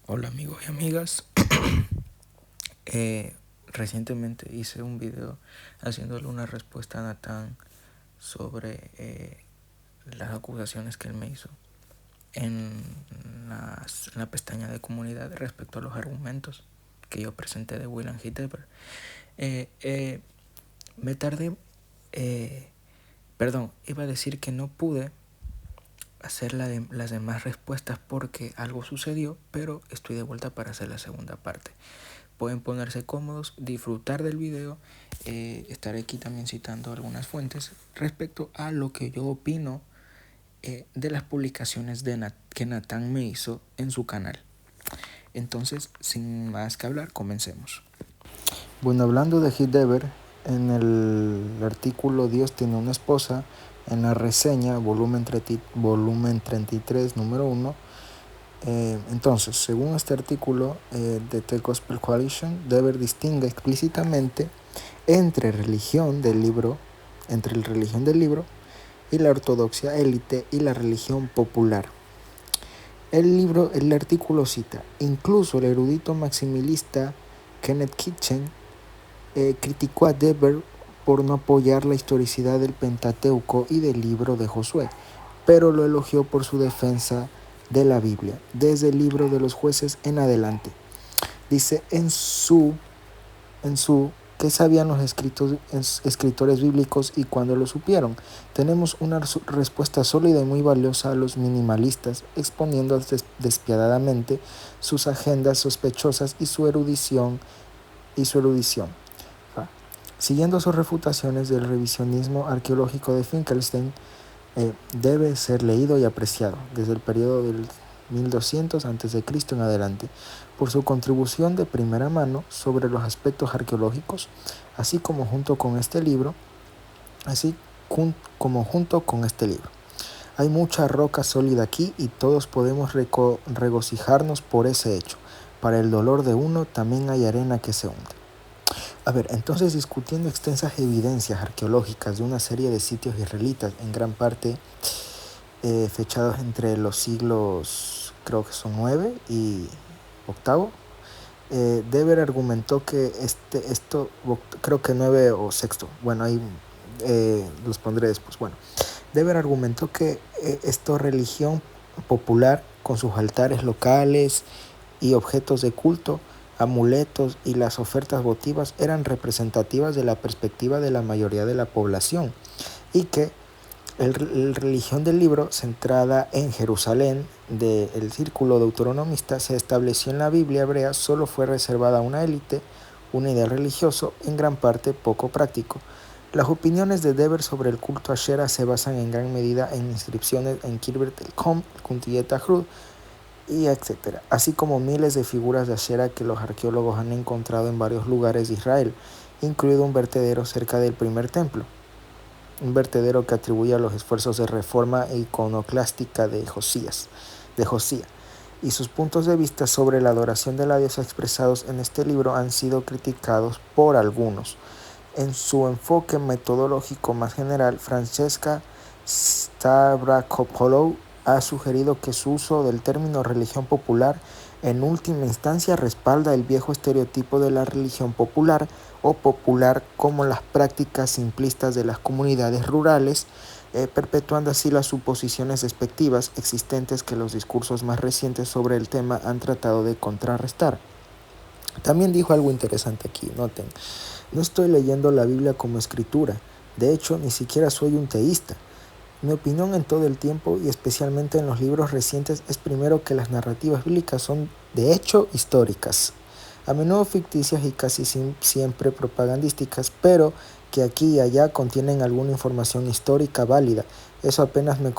Hola amigos y amigas. Recientemente hice un video haciéndole una respuesta a Natán sobre las acusaciones que él me hizo en la pestaña de comunidad respecto a los argumentos que yo presenté de William G. Dever. Me tardé, iba a decir que no pude hacer las demás respuestas porque algo sucedió, pero estoy de vuelta para hacer la segunda parte. Pueden ponerse cómodos, disfrutar del video. Estaré aquí también citando algunas fuentes respecto a lo que yo opino de las publicaciones que Natán me hizo en su canal. Entonces, sin más que hablar, comencemos. Bueno, hablando de G. Dever, en el artículo Dios tiene una esposa, en la reseña, volumen 33, número 1, entonces, según este artículo de The Gospel Coalition, Dever distingue explícitamente entre religión del libro, entre la religión del libro y la ortodoxia élite y la religión popular. El artículo cita, incluso el erudito maximilista Kenneth Kitchen criticó a Dever por no apoyar la historicidad del Pentateuco y del libro de Josué, pero lo elogió por su defensa de la Biblia, desde el libro de los jueces en adelante. Dice, ¿qué sabían los escritores bíblicos y cuándo lo supieron? Tenemos una respuesta sólida y muy valiosa a los minimalistas, exponiendo despiadadamente sus agendas sospechosas y su erudición. Siguiendo sus refutaciones del revisionismo arqueológico de Finkelstein, debe ser leído y apreciado desde el periodo del 1200 a.C. en adelante, por su contribución de primera mano sobre los aspectos arqueológicos, así como junto con este libro. Hay mucha roca sólida aquí y todos podemos regocijarnos por ese hecho. Para el dolor de uno también hay arena que se hunde. Entonces, discutiendo extensas evidencias arqueológicas de una serie de sitios israelitas, en gran parte fechados entre los siglos, creo que son 9 y 8, Dever argumentó que creo que 9 o 6, bueno, ahí los pondré después. Bueno, Dever argumentó que esta religión popular, con sus altares locales y objetos de culto, amuletos y las ofertas votivas, eran representativas de la perspectiva de la mayoría de la población, y que la religión del libro, centrada en Jerusalén, del círculo deuteronomista, se estableció en la Biblia hebrea, solo fue reservada a una élite, un ideal religioso en gran parte poco práctico. Las opiniones de Dever sobre el culto a Asherah se basan en gran medida en inscripciones en Kirbet el-Kom, Kuntiyet Ahrud, y etc., así como miles de figuras de Asherah que los arqueólogos han encontrado en varios lugares de Israel, incluido un vertedero cerca del primer templo, un vertedero que atribuye a los esfuerzos de reforma iconoclástica de Josía, y sus puntos de vista sobre la adoración de la diosa expresados en este libro han sido criticados por algunos. En su enfoque metodológico más general, Francesca Stavrakopoulou ha sugerido que su uso del término religión popular en última instancia respalda el viejo estereotipo de la religión popular o popular como las prácticas simplistas de las comunidades rurales, perpetuando así las suposiciones despectivas existentes que los discursos más recientes sobre el tema han tratado de contrarrestar. También dijo algo interesante aquí, noten: no estoy leyendo la Biblia como escritura, de hecho ni siquiera soy un teísta. Mi opinión en todo el tiempo, y especialmente en los libros recientes, es primero que las narrativas bíblicas son de hecho históricas, a menudo ficticias y casi siempre propagandísticas, pero que aquí y allá contienen alguna información histórica válida. Eso apenas me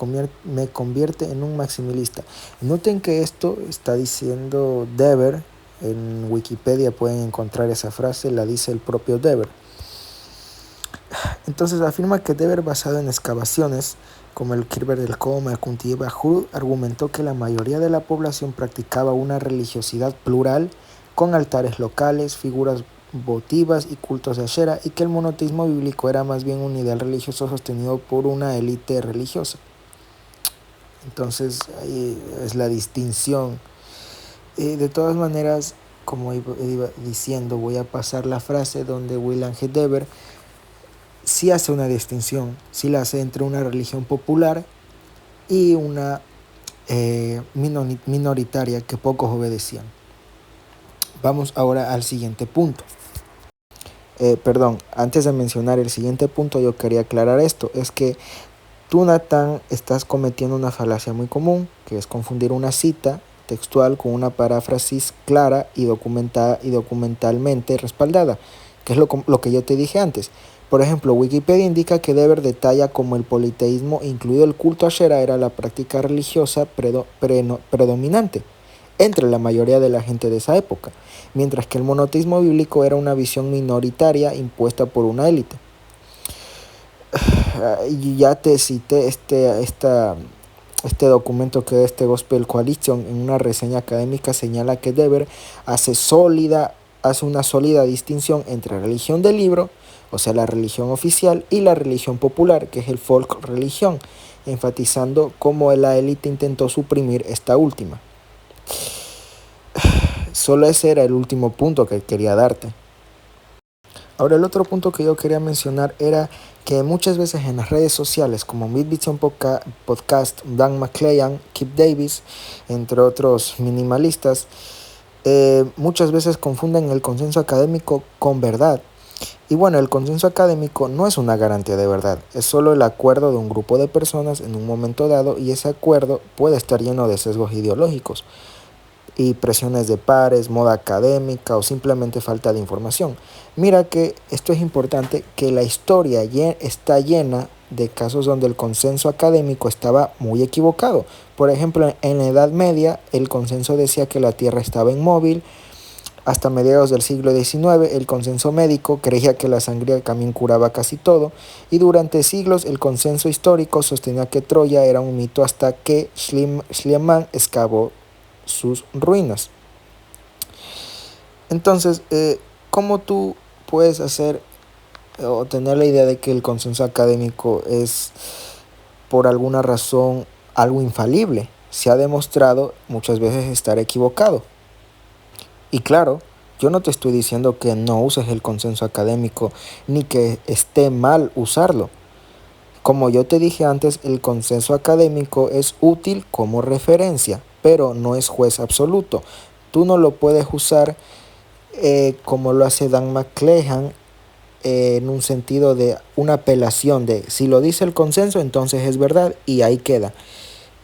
convierte en un maximilista. Noten que esto está diciendo Dever. En Wikipedia pueden encontrar esa frase, la dice el propio Dever. Entonces afirma que Dever, basado en excavaciones como el Kirbet el-Kom, el Kuntiyet Ahrud, argumentó que la mayoría de la población practicaba una religiosidad plural con altares locales, figuras votivas y cultos de Asherah, y que el monoteísmo bíblico era más bien un ideal religioso sostenido por una élite religiosa. Entonces ahí es la distinción De todas maneras, como iba diciendo, voy a pasar la frase donde William G. Dever sí hace una distinción, sí la hace entre una religión popular y una minoritaria que pocos obedecían. Vamos ahora al siguiente punto. Perdón, antes de mencionar el siguiente punto, yo quería aclarar esto, es que tú, Natán, estás cometiendo una falacia muy común, que es confundir una cita textual con una paráfrasis clara y documentada y documentalmente respaldada, que es lo que yo te dije antes. Por ejemplo, Wikipedia indica que Dever detalla como el politeísmo, incluido el culto a Shera, era la práctica religiosa predominante entre la mayoría de la gente de esa época, mientras que el monoteísmo bíblico era una visión minoritaria impuesta por una élite. Y ya te cité este documento que es Gospel Coalition en una reseña académica señala que Dever hace una sólida distinción entre religión del libro, o sea, la religión oficial, y la religión popular, que es el folk religión, enfatizando cómo la élite intentó suprimir esta última. Solo ese era el último punto que quería darte. Ahora, el otro punto que yo quería mencionar era que muchas veces en las redes sociales como Midvision Podcast, Dan McClellan, Kip Davis, entre otros minimalistas, muchas veces confunden el consenso académico con verdad. Y bueno, el consenso académico no es una garantía de verdad, es solo el acuerdo de un grupo de personas en un momento dado, y ese acuerdo puede estar lleno de sesgos ideológicos y presiones de pares, moda académica o simplemente falta de información. Mira que esto es importante, que la historia está llena de casos donde el consenso académico estaba muy equivocado. Por ejemplo, en la Edad Media el consenso decía que la Tierra estaba inmóvil. Hasta mediados del siglo XIX el consenso médico creía que la sangría también curaba casi todo, y durante siglos el consenso histórico sostenía que Troya era un mito hasta que Schliemann excavó sus ruinas. Entonces, ¿cómo tú puedes hacer o tener la idea de que el consenso académico es por alguna razón algo infalible? Se ha demostrado muchas veces estar equivocado. Y claro, yo no te estoy diciendo que no uses el consenso académico ni que esté mal usarlo. Como yo te dije antes, el consenso académico es útil como referencia, pero no es juez absoluto. Tú no lo puedes usar como lo hace Dan McClellan, en un sentido de una apelación de si lo dice el consenso, entonces es verdad y ahí queda.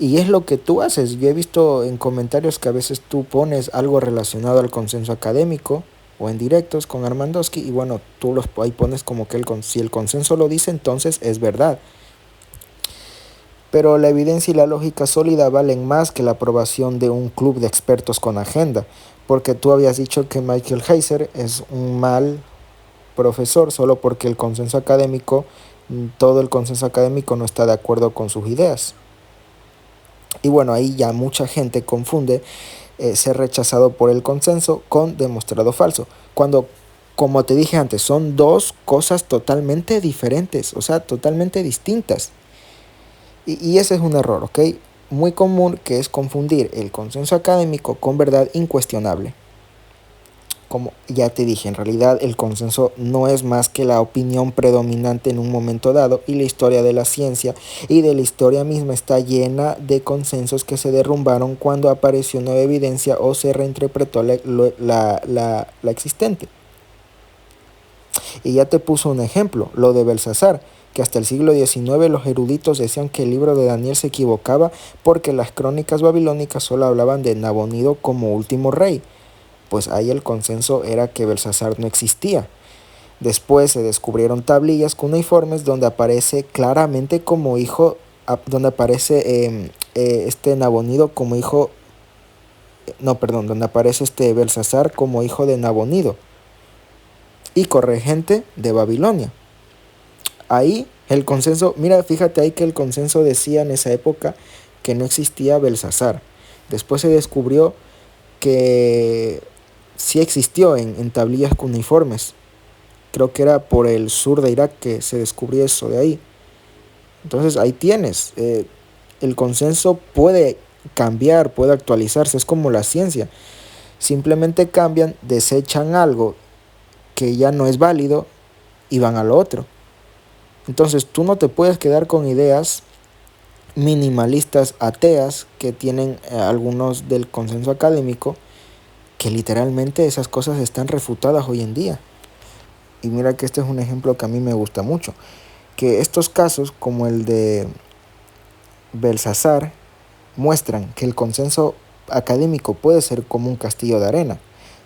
Y es lo que tú haces. Yo he visto en comentarios que a veces tú pones algo relacionado al consenso académico o en directos con Armandowski, y bueno, tú ahí pones como que si el consenso lo dice, entonces es verdad. Pero la evidencia y la lógica sólida valen más que la aprobación de un club de expertos con agenda, porque tú habías dicho que Michael Heiser es un mal profesor solo porque todo el consenso académico no está de acuerdo con sus ideas. Y bueno, ahí ya mucha gente confunde ser rechazado por el consenso con demostrado falso, cuando, como te dije antes, son dos cosas totalmente diferentes, o sea, totalmente distintas. Y ese es un error, ¿ok? Muy común, que es confundir el consenso académico con verdad incuestionable. Como ya te dije, en realidad el consenso no es más que la opinión predominante en un momento dado, y la historia de la ciencia y de la historia misma está llena de consensos que se derrumbaron cuando apareció nueva evidencia o se reinterpretó la existente. Y ya te puso un ejemplo, lo de Belsasar, que hasta el siglo XIX los eruditos decían que el libro de Daniel se equivocaba porque las crónicas babilónicas solo hablaban de Nabonido como último rey. Pues ahí el consenso era que Belsasar no existía. Después se descubrieron tablillas cuneiformes donde aparece claramente como hijo, donde aparece este Nabonido como hijo, no, perdón, donde aparece este Belsasar como hijo de Nabonido y corregente de Babilonia. Ahí el consenso, mira, fíjate ahí que el consenso decía en esa época que no existía Belsasar. Después se descubrió que sí existió en tablillas cuneiformes. Creo que era por el sur de Irak que se descubrió eso de ahí. Entonces ahí tienes, el consenso puede cambiar, puede actualizarse, es como la ciencia. Simplemente cambian, desechan algo que ya no es válido y van a lo otro. Entonces tú no te puedes quedar con ideas minimalistas ateas que tienen algunos del consenso académico, que literalmente esas cosas están refutadas hoy en día. Y mira que este es un ejemplo que a mí me gusta mucho, que estos casos como el de Belsasar muestran que el consenso académico puede ser como un castillo de arena.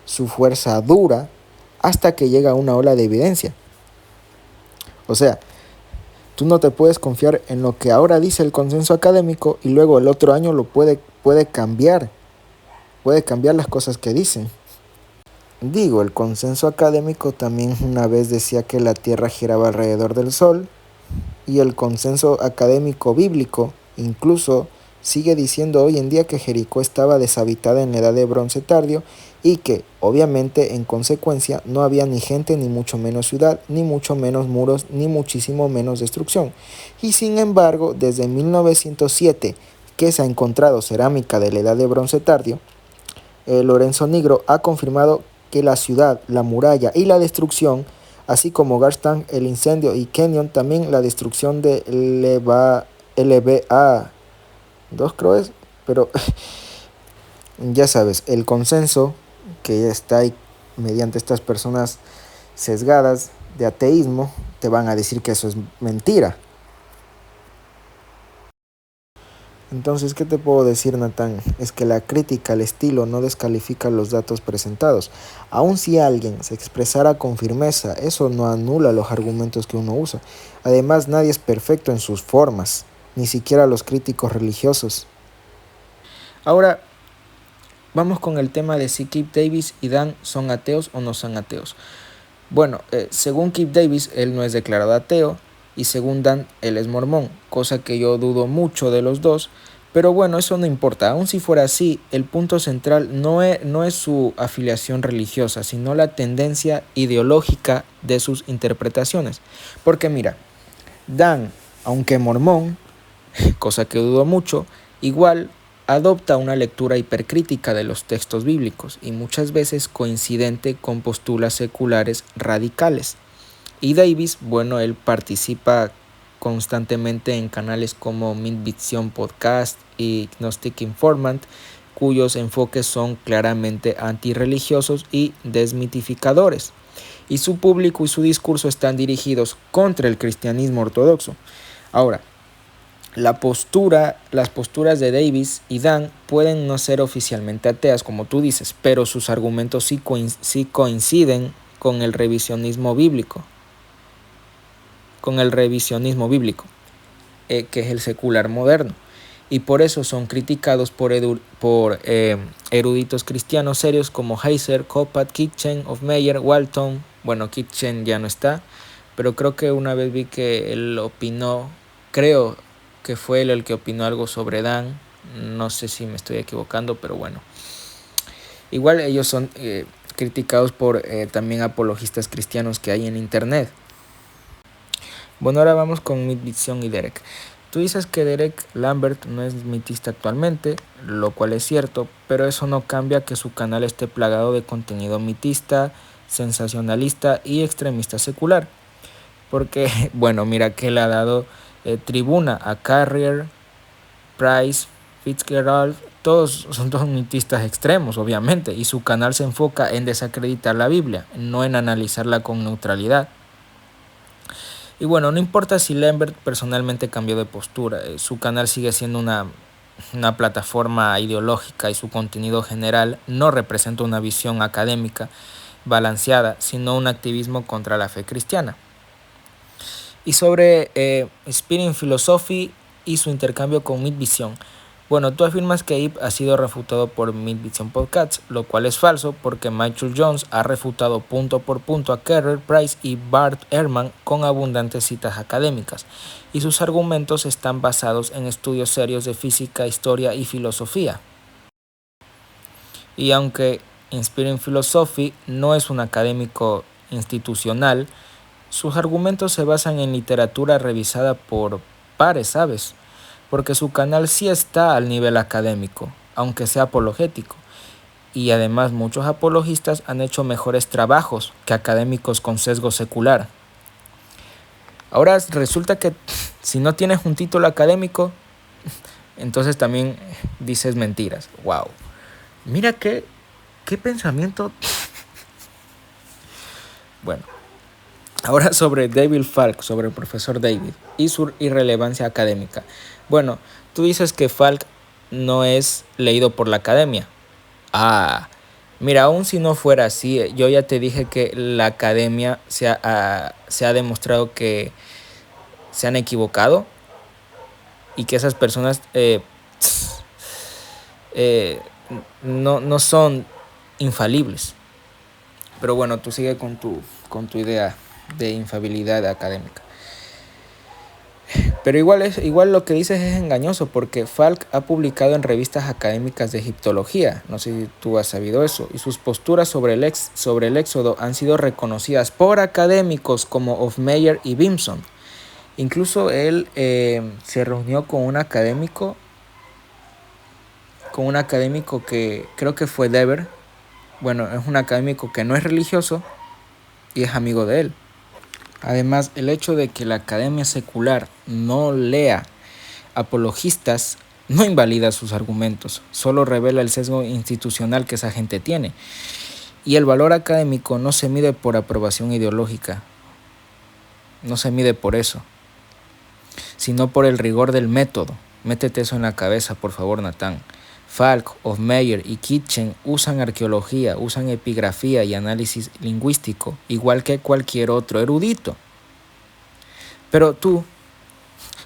Su fuerza dura hasta que llega una ola de evidencia. O sea, tú no te puedes confiar en lo que ahora dice el consenso académico y luego el otro año lo puede cambiar. Puede cambiar las cosas que dicen. Digo, el consenso académico también una vez decía que la Tierra giraba alrededor del Sol, y el consenso académico bíblico incluso sigue diciendo hoy en día que Jericó estaba deshabitada en la edad de bronce tardío y que, obviamente, en consecuencia, no había ni gente, ni mucho menos ciudad, ni mucho menos muros, ni muchísimo menos destrucción. Y sin embargo, desde 1907, que se ha encontrado cerámica de la edad de bronce tardío, Lorenzo Nigro ha confirmado que la ciudad, la muralla y la destrucción, así como Garstang, el incendio, y Kenyon, también la destrucción de LBA 2, creo es, pero ya sabes, el consenso que está ahí mediante estas personas sesgadas de ateísmo te van a decir que eso es mentira. Entonces, ¿qué te puedo decir, Natán? Es que la crítica al estilo no descalifica los datos presentados. Aun si alguien se expresara con firmeza, eso no anula los argumentos que uno usa. Además, nadie es perfecto en sus formas, ni siquiera los críticos religiosos. Ahora, vamos con el tema de si Kip Davis y Dan son ateos o no son ateos. Bueno, según Kip Davis, él no es declarado ateo, y según Dan, él es mormón, cosa que yo dudo mucho de los dos, pero bueno, eso no importa. Aun si fuera así, el punto central no es su afiliación religiosa, sino la tendencia ideológica de sus interpretaciones. Porque mira, Dan, aunque mormón, cosa que dudo mucho, igual adopta una lectura hipercrítica de los textos bíblicos y muchas veces coincidente con posturas seculares radicales. Y Davis, bueno, él participa constantemente en canales como Midvision Podcast y Gnostic Informant, cuyos enfoques son claramente antirreligiosos y desmitificadores. Y su público y su discurso están dirigidos contra el cristianismo ortodoxo. Ahora, las posturas de Davis y Dan pueden no ser oficialmente ateas, como tú dices, pero sus argumentos sí coinciden con el revisionismo bíblico. Que es el secular moderno. Y por eso son criticados por eruditos cristianos serios como Heiser, Copat, Kitchen, Hofmeyr, Walton. Bueno, Kitchen ya no está, pero creo que una vez vi que él opinó, creo que fue él el que opinó algo sobre Dan. No sé si me estoy equivocando, pero bueno. Igual ellos son criticados por también apologistas cristianos que hay en internet. Bueno, ahora vamos con Midvision y Derek. Tú dices que Derek Lambert no es mitista actualmente, lo cual es cierto, pero eso no cambia que su canal esté plagado de contenido mitista, sensacionalista y extremista secular. Porque, bueno, mira que le ha dado tribuna a Carrier, Price, Fitzgerald, todos son todos mitistas extremos, obviamente, y su canal se enfoca en desacreditar la Biblia, no en analizarla con neutralidad. Y bueno, no importa si Lambert personalmente cambió de postura, su canal sigue siendo una plataforma ideológica y su contenido general no representa una visión académica balanceada, sino un activismo contra la fe cristiana. Y sobre Spirit Philosophy y su intercambio con Midvision. Bueno, tú afirmas que Ip ha sido refutado por Midvision Podcasts, lo cual es falso porque Michael Jones ha refutado punto por punto a Carrier, Price y Bart Ehrman con abundantes citas académicas, y sus argumentos están basados en estudios serios de física, historia y filosofía. Y aunque Spirit Philosophy no es un académico institucional, sus argumentos se basan en literatura revisada por pares, ¿sabes? Porque su canal sí está al nivel académico, aunque sea apologético. y además muchos apologistas han hecho mejores trabajos que académicos con sesgo secular. Ahora resulta que si no tienes un título académico, entonces también dices mentiras. ¡Wow! Mira qué pensamiento. Bueno, ahora sobre David Falk, sobre el profesor David y su irrelevancia académica. Bueno, tú dices que Falk no es leído por la academia. Mira, aún si no fuera así, yo ya te dije que la academia se ha demostrado que se han equivocado y que esas personas no son infalibles. Pero bueno, tú sigue con tu idea de infalibilidad académica. Pero igual lo que dices es engañoso, porque Falk ha publicado en revistas académicas de egiptología, no sé si tú has sabido eso, y sus posturas sobre el éxodo han sido reconocidas por académicos como Hofmeyr y Bimson. Incluso él se reunió con un académico que creo que fue Dever. Bueno, es un académico que no es religioso y es amigo de él. Además, el hecho de que la academia secular no lea apologistas no invalida sus argumentos, solo revela el sesgo institucional que esa gente tiene. Y el valor académico no se mide por aprobación ideológica, no se mide por eso, sino por el rigor del método. Métete eso en la cabeza, por favor, Natán. Falk, Hofmeyr y Kitchen usan arqueología, usan epigrafía y análisis lingüístico, igual que cualquier otro erudito. Pero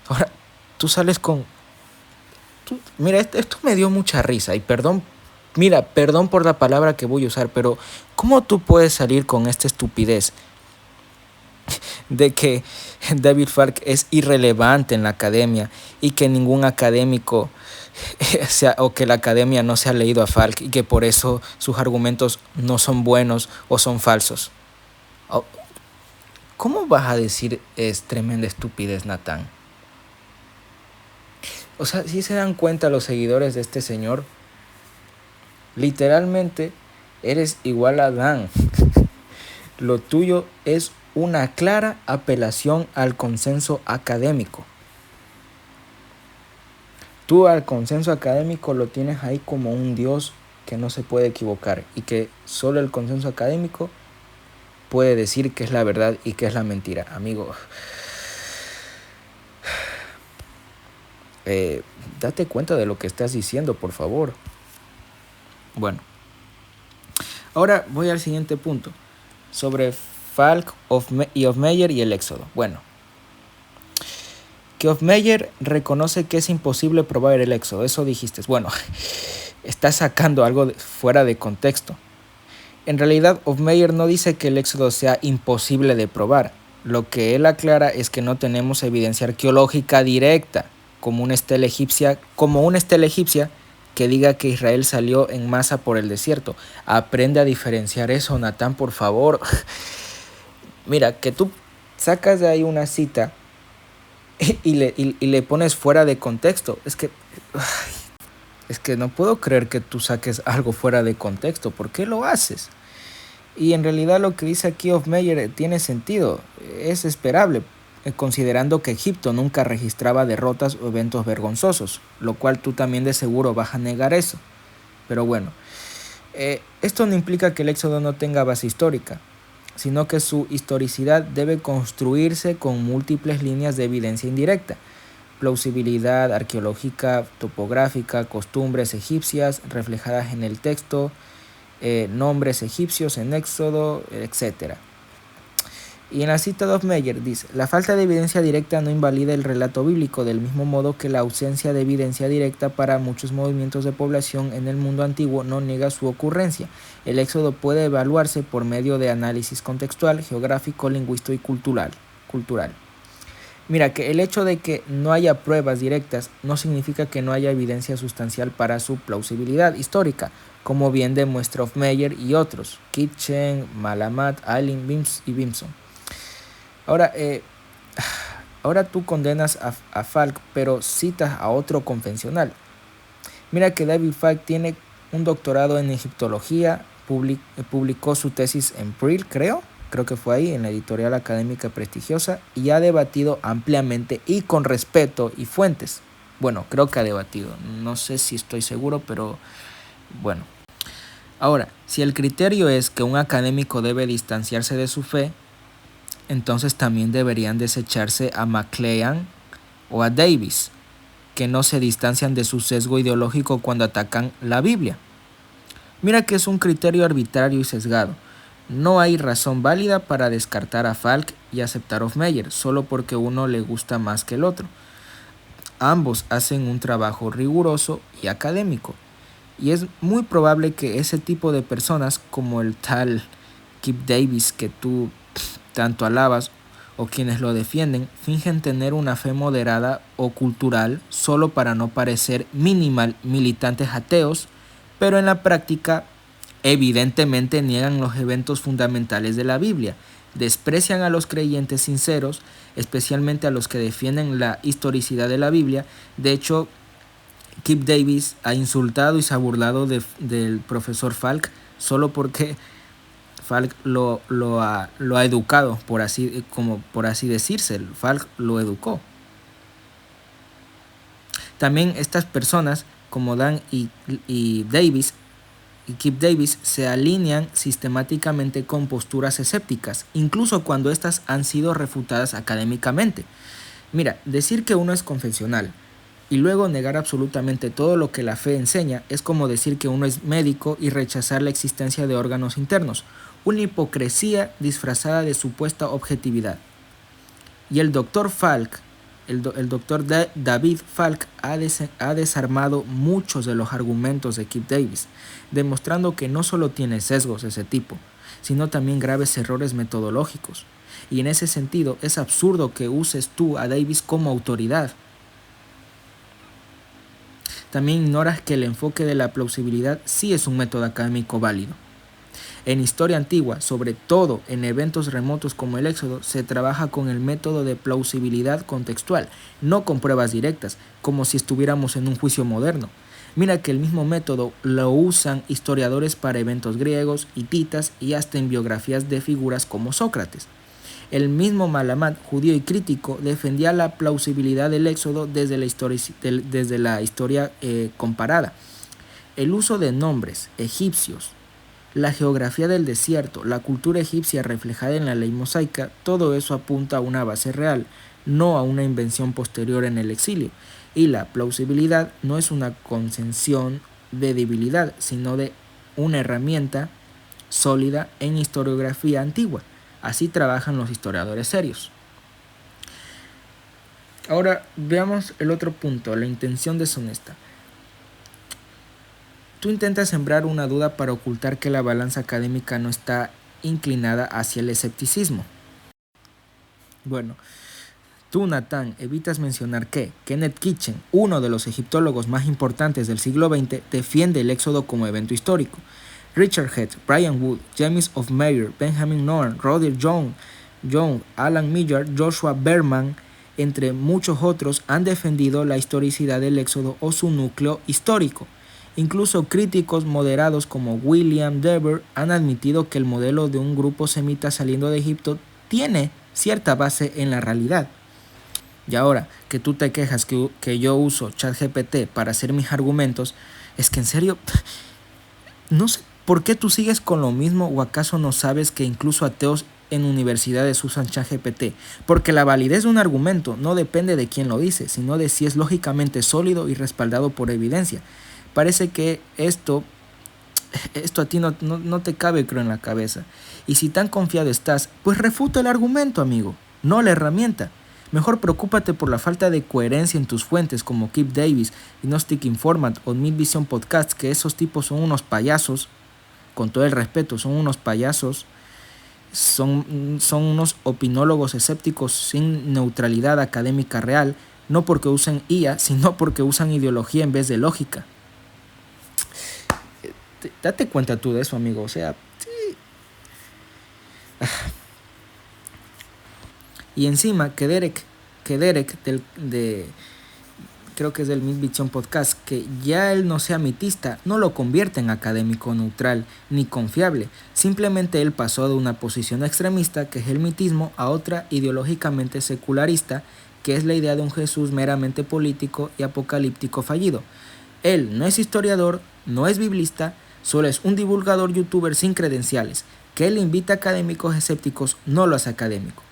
ahora tú sales con... mira, esto me dio mucha risa y perdón por la palabra que voy a usar, pero ¿cómo tú puedes salir con esta estupidez de que David Falk es irrelevante en la academia y que ningún académico o que la academia no se ha leído a Falk y que por eso sus argumentos no son buenos o son falsos? ¿Cómo vas a decir es tremenda estupidez, Natán? O sea, si se dan cuenta los seguidores de este señor, literalmente eres igual a Adán. Lo tuyo es una clara apelación al consenso académico. Tú al consenso académico lo tienes ahí como un Dios que no se puede equivocar y que solo el consenso académico puede decir qué es la verdad y qué es la mentira. Amigo, date cuenta de lo que estás diciendo, por favor. Bueno, ahora voy al siguiente punto, sobre Falk y Hofmeyr y el éxodo. Bueno, que Hofmeyr reconoce que es imposible probar el éxodo, eso dijiste. Bueno, estás sacando algo fuera de contexto. En realidad, Hofmeyr no dice que el éxodo sea imposible de probar. Lo que él aclara es que no tenemos evidencia arqueológica directa, como una estela egipcia que diga que Israel salió en masa por el desierto. Aprende a diferenciar eso, Natán, por favor. Mira, que tú sacas de ahí una cita y le pones fuera de contexto. Es que no puedo creer que tú saques algo fuera de contexto. ¿Por qué lo haces? Y en realidad lo que dice aquí Hofmeyr tiene sentido. Es esperable, considerando que Egipto nunca registraba derrotas o eventos vergonzosos, lo cual tú también de seguro vas a negar eso. Pero bueno, esto no implica que el éxodo no tenga base histórica, sino que su historicidad debe construirse con múltiples líneas de evidencia indirecta: plausibilidad arqueológica, topográfica, costumbres egipcias reflejadas en el texto, nombres egipcios en Éxodo, etc. Y en la cita de Hofmeyr dice: la falta de evidencia directa no invalida el relato bíblico, del mismo modo que la ausencia de evidencia directa para muchos movimientos de población en el mundo antiguo no niega su ocurrencia. El éxodo puede evaluarse por medio de análisis contextual, geográfico, lingüístico y cultural. Mira, que el hecho de que no haya pruebas directas no significa que no haya evidencia sustancial para su plausibilidad histórica, como bien demuestra Hofmeyr y otros, Kitchen, Malamat, Allen y Bimson. Ahora tú condenas a Falk, pero citas a otro convencional. Mira que David Falk tiene un doctorado en egiptología, publicó su tesis en Brill, creo que fue ahí, en la editorial académica prestigiosa, y ha debatido ampliamente y con respeto y fuentes. Bueno, creo que ha debatido, no sé si estoy seguro, pero bueno. Ahora, si el criterio es que un académico debe distanciarse de su fe, entonces también deberían desecharse a McLean o a Davis, que no se distancian de su sesgo ideológico cuando atacan la Biblia. Mira que es un criterio arbitrario y sesgado. No hay razón válida para descartar a Falk y aceptar a Hofmeyr solo porque uno le gusta más que el otro. Ambos hacen un trabajo riguroso y académico, y es muy probable que ese tipo de personas, como el tal Kip Davis que tú tanto alabas, o quienes lo defienden, fingen tener una fe moderada o cultural solo para no parecer militantes ateos, pero en la práctica evidentemente niegan los eventos fundamentales de la Biblia, desprecian a los creyentes sinceros, especialmente a los que defienden la historicidad de la Biblia. De hecho, Kip Davis ha insultado y se ha burlado del profesor Falk solo porque Falk lo ha educado, por así decirse. Falk lo educó. También estas personas, como Dan y Davis y Kip Davis, se alinean sistemáticamente con posturas escépticas, incluso cuando éstas han sido refutadas académicamente. Mira, decir que uno es confesional y luego negar absolutamente todo lo que la fe enseña es como decir que uno es médico y rechazar la existencia de órganos internos, una hipocresía disfrazada de supuesta objetividad. Y el doctor Falk, el doctor David Falk, ha desarmado muchos de los argumentos de Kip Davis, demostrando que no solo tiene sesgos ese tipo, sino también graves errores metodológicos. Y en ese sentido es absurdo que uses tú a Davis como autoridad. También ignoras que el enfoque de la plausibilidad sí es un método académico válido. En historia antigua, sobre todo en eventos remotos como el Éxodo, se trabaja con el método de plausibilidad contextual, no con pruebas directas, como si estuviéramos en un juicio moderno. Mira que el mismo método lo usan historiadores para eventos griegos, hititas y hasta en biografías de figuras como Sócrates. El mismo Malamud, judío y crítico, defendía la plausibilidad del Éxodo desde la historia comparada. El uso de nombres egipcios, la geografía del desierto, la cultura egipcia reflejada en la ley mosaica, todo eso apunta a una base real, no a una invención posterior en el exilio. Y la plausibilidad no es una concesión de debilidad, sino de una herramienta sólida en historiografía antigua. Así trabajan los historiadores serios. Ahora veamos el otro punto, la intención deshonesta. Tú intentas sembrar una duda para ocultar que la balanza académica no está inclinada hacia el escepticismo. Bueno, tú, Nathan, evitas mencionar que Kenneth Kitchen, uno de los egiptólogos más importantes del siglo XX, defiende el Éxodo como evento histórico. Richard Head, Brian Wood, James Hofmeyr, Benjamin Nolan, Roger Young, Alan Millard, Joshua Berman, entre muchos otros, han defendido la historicidad del Éxodo o su núcleo histórico. Incluso críticos moderados como William Dever han admitido que el modelo de un grupo semita saliendo de Egipto tiene cierta base en la realidad. Y ahora que tú te quejas que yo uso ChatGPT para hacer mis argumentos, es que en serio, no sé por qué tú sigues con lo mismo, o acaso no sabes que incluso ateos en universidades usan ChatGPT, porque la validez de un argumento no depende de quién lo dice, sino de si es lógicamente sólido y respaldado por evidencia. Parece que esto a ti no te cabe, creo, en la cabeza. Y si tan confiado estás, pues refuta el argumento, amigo, no la herramienta. Mejor preocúpate por la falta de coherencia en tus fuentes como Kip Davis, Gnostic Informant o Mid Vision Podcast, que esos tipos son unos payasos, con todo el respeto, son unos payasos, son unos opinólogos escépticos sin neutralidad académica real, no porque usen IA, sino porque usan ideología en vez de lógica. Date cuenta tú de eso, amigo, o sea, sí. Y encima que Derek creo que es del Midvision Podcast, que ya él no sea mitista no lo convierte en académico neutral ni confiable. Simplemente él pasó de una posición extremista, que es el mitismo, a otra ideológicamente secularista, que es la idea de un Jesús meramente político y apocalíptico fallido. Él no es historiador, no es biblista, solo es un divulgador youtuber sin credenciales, que él invita a académicos escépticos, no lo hace académico,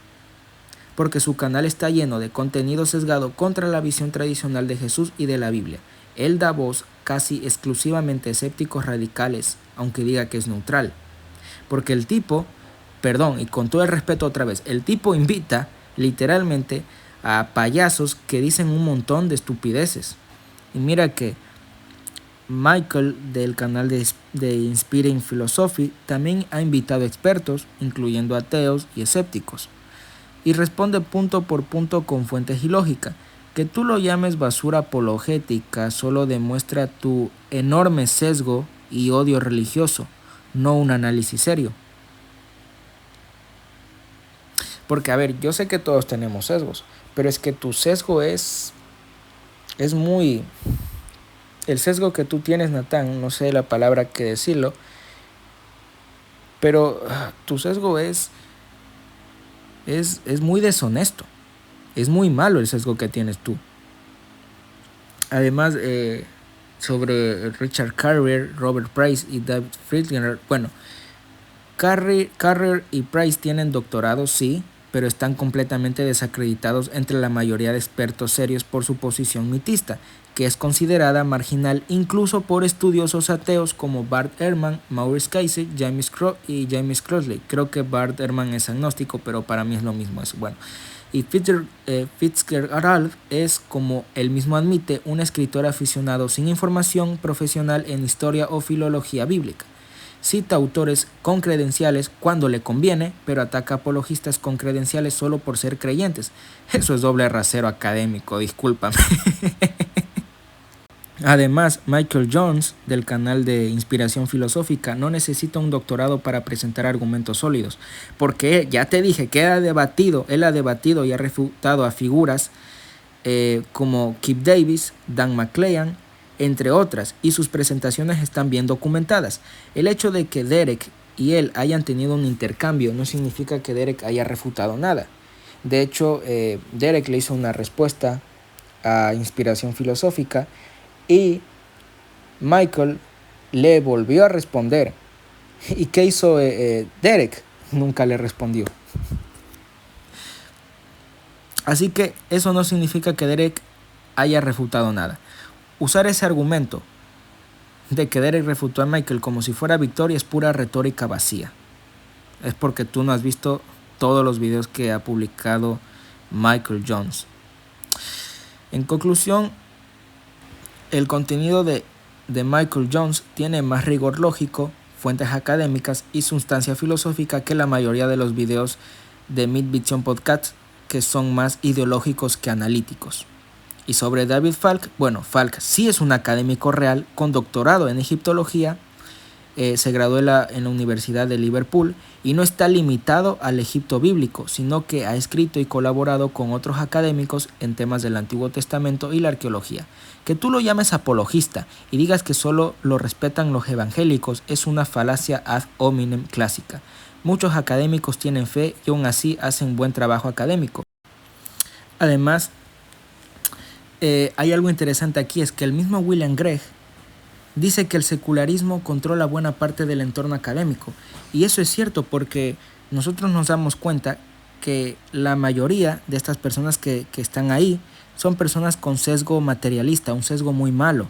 porque su canal está lleno de contenido sesgado contra la visión tradicional de Jesús y de la Biblia. Él da voz casi exclusivamente a escépticos radicales, aunque diga que es neutral. Porque el tipo, y con todo el respeto otra vez, el tipo invita literalmente a payasos que dicen un montón de estupideces. Y mira que Michael del canal de Inspiring Philosophy también ha invitado expertos, incluyendo ateos y escépticos, y responde punto por punto con fuentes y lógica. Que tú lo llames basura apologética solo demuestra tu enorme sesgo y odio religioso, no un análisis serio. Porque a ver, yo sé que todos tenemos sesgos, pero es que tu sesgo es muy... El sesgo que tú tienes, Natán, no sé la palabra que decirlo, pero tu sesgo es muy deshonesto. Es muy malo el sesgo que tienes tú. Además, sobre Richard Carrier, Robert Price y David Friedlander, bueno, Carrier y Price tienen doctorados, sí, pero están completamente desacreditados entre la mayoría de expertos serios por su posición mitista, que es considerada marginal incluso por estudiosos ateos como Bart Ehrman, Maurice Casey y James Crossley. Creo que Bart Ehrman es agnóstico, pero para mí es lo mismo eso. Bueno, y Fitzgerald es, como él mismo admite, un escritor aficionado sin información profesional en historia o filología bíblica. Cita autores con credenciales cuando le conviene, pero ataca apologistas con credenciales solo por ser creyentes. Eso es doble rasero académico, discúlpame. Además, Michael Jones, del canal de Inspiración Filosófica, no necesita un doctorado para presentar argumentos sólidos, porque ya te dije que él ha debatido y ha refutado a figuras como Kip Davis, Dan McClellan, entre otras, y sus presentaciones están bien documentadas. El hecho de que Derek y él hayan tenido un intercambio no significa que Derek haya refutado nada. De hecho, Derek le hizo una respuesta a Inspiración Filosófica y Michael le volvió a responder. ¿Y qué hizo Derek? Nunca le respondió. Así que eso no significa que Derek haya refutado nada. Usar ese argumento de que Derek refutó a Michael como si fuera victoria es pura retórica vacía. Es porque tú no has visto todos los videos que ha publicado Michael Jones. En conclusión, el contenido de Michael Jones tiene más rigor lógico, fuentes académicas y sustancia filosófica que la mayoría de los videos de Midvision Podcast, que son más ideológicos que analíticos. Y sobre David Falk, Falk sí es un académico real con doctorado en egiptología, se graduó en la Universidad de Liverpool y no está limitado al Egipto bíblico, sino que ha escrito y colaborado con otros académicos en temas del Antiguo Testamento y la arqueología. Que tú lo llames apologista y digas que solo lo respetan los evangélicos es una falacia ad hominem clásica. Muchos académicos tienen fe y aún así hacen buen trabajo académico. Además, hay algo interesante aquí, es que el mismo William Gregg dice que el secularismo controla buena parte del entorno académico. Y eso es cierto porque nosotros nos damos cuenta que la mayoría de estas personas que están ahí son personas con sesgo materialista, un sesgo muy malo,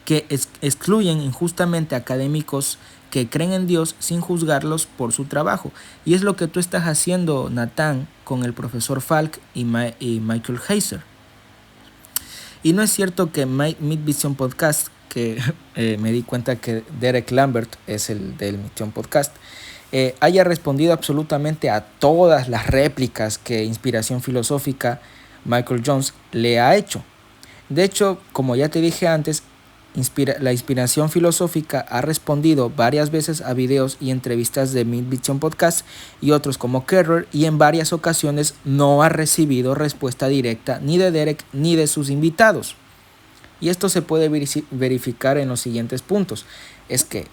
que excluyen injustamente a académicos que creen en Dios sin juzgarlos por su trabajo. Y es lo que tú estás haciendo, Natán, con el profesor Falk y Michael Heiser. Y no es cierto que Midvision Podcast, que me di cuenta que Derek Lambert es el del Midvision Podcast, haya respondido absolutamente a todas las réplicas que Inspiración Filosófica Michael Jones le ha hecho. De hecho, como ya te dije antes, La inspiración filosófica ha respondido varias veces a videos y entrevistas de Midvision Podcast y otros como Kerrer, y en varias ocasiones no ha recibido respuesta directa ni de Derek ni de sus invitados. Y esto se puede verificar en los siguientes puntos. Es que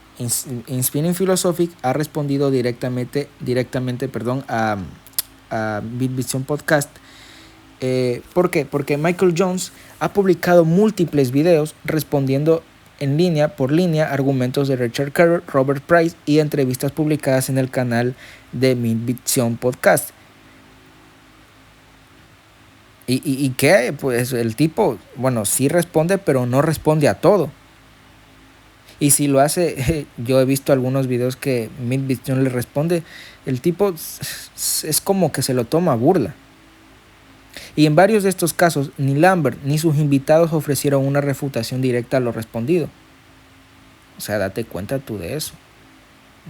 Inspiring Philosophic ha respondido directamente a Midvision Podcast. ¿Por qué? Porque Michael Jones ha publicado múltiples videos respondiendo en línea por línea argumentos de Richard Kerrer, Robert Price y entrevistas publicadas en el canal de Midvision Podcast. ¿Y qué? Pues el tipo, bueno, sí responde, pero no responde a todo. Y si lo hace, yo he visto algunos videos que Midvision le responde, el tipo es como que se lo toma a burla. Y en varios de estos casos, ni Lambert ni sus invitados ofrecieron una refutación directa a lo respondido. O sea, date cuenta tú de eso.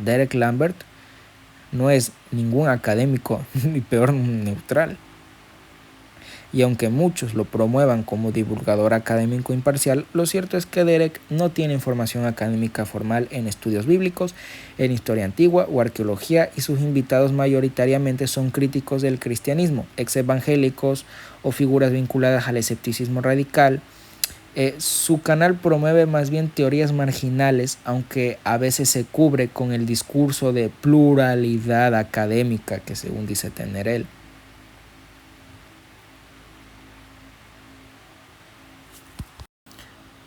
Derek Lambert no es ningún académico, ni peor neutral. Y aunque muchos lo promuevan como divulgador académico imparcial, lo cierto es que Derek no tiene información académica formal en estudios bíblicos, en historia antigua o arqueología, y sus invitados mayoritariamente son críticos del cristianismo, ex-evangélicos o figuras vinculadas al escepticismo radical. Su canal promueve más bien teorías marginales, aunque a veces se cubre con el discurso de pluralidad académica que según dice tener él.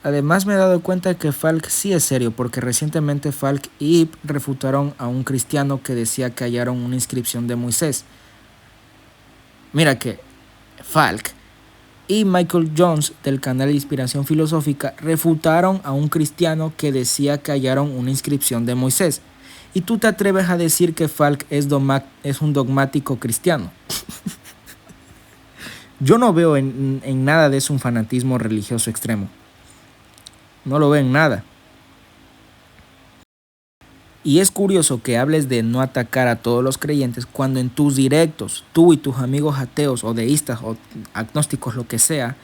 Además me he dado cuenta que Falk sí es serio, porque recientemente Falk y Ip refutaron a un cristiano que decía que hallaron una inscripción de Moisés. Mira que Falk y Michael Jones del canal de Inspiración Filosófica refutaron a un cristiano que decía que hallaron una inscripción de Moisés. Y tú te atreves a decir que Falk es un dogmático cristiano. Yo no veo en nada de eso un fanatismo religioso extremo. No lo ven nada. Y es curioso que hables de no atacar a todos los creyentes cuando en tus directos, tú y tus amigos ateos o deístas o agnósticos, lo que sea,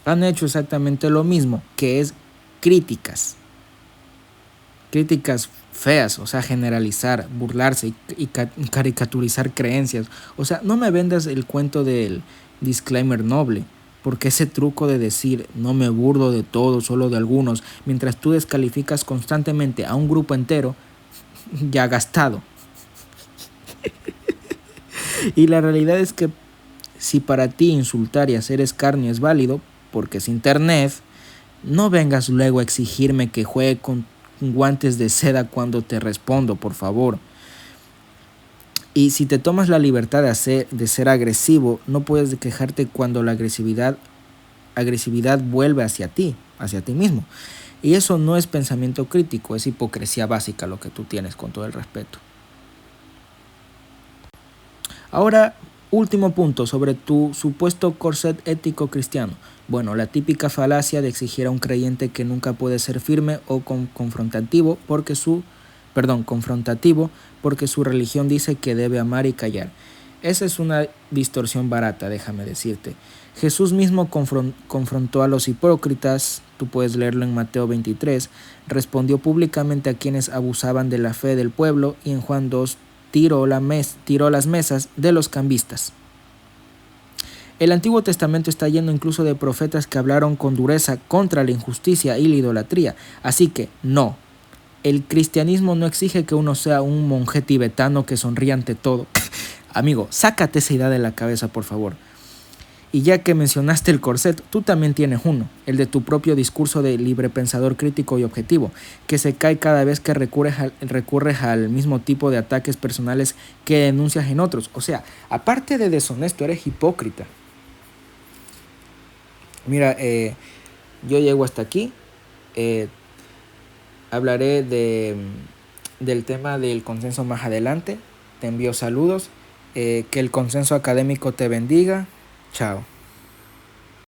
han hecho exactamente lo mismo, que es críticas. Críticas feas, o sea, generalizar, burlarse y caricaturizar creencias. O sea, no me vendas el cuento del disclaimer noble. Porque ese truco de decir no me burlo de todos, solo de algunos, mientras tú descalificas constantemente a un grupo entero, ya gastado. Y la realidad es que si para ti insultar y hacer escarnio es válido, porque es internet, no vengas luego a exigirme que juegue con guantes de seda cuando te respondo, por favor. Y si te tomas la libertad de ser agresivo, no puedes quejarte cuando la agresividad vuelve hacia ti mismo. Y eso no es pensamiento crítico, es hipocresía básica lo que tú tienes, con todo el respeto. Ahora, último punto sobre tu supuesto corset ético cristiano. Bueno, la típica falacia de exigir a un creyente que nunca puede ser firme o confrontativo porque su religión dice que debe amar y callar. Esa es una distorsión barata, déjame decirte. Jesús mismo confrontó a los hipócritas, tú puedes leerlo en Mateo 23, respondió públicamente a quienes abusaban de la fe del pueblo, y en Juan 2 tiró las mesas de los cambistas. El Antiguo Testamento está lleno incluso de profetas que hablaron con dureza contra la injusticia y la idolatría, así que no. El cristianismo no exige que uno sea un monje tibetano que sonríe ante todo. Amigo, sácate esa idea de la cabeza, por favor. Y ya que mencionaste el corset, tú también tienes uno, el de tu propio discurso de librepensador crítico y objetivo, que se cae cada vez que recurres al mismo tipo de ataques personales que denuncias en otros. O sea, aparte de deshonesto, eres hipócrita. Mira, yo llego hasta aquí. Hablaré del tema del consenso más adelante. Te envío saludos. Que el consenso académico te bendiga. Chao.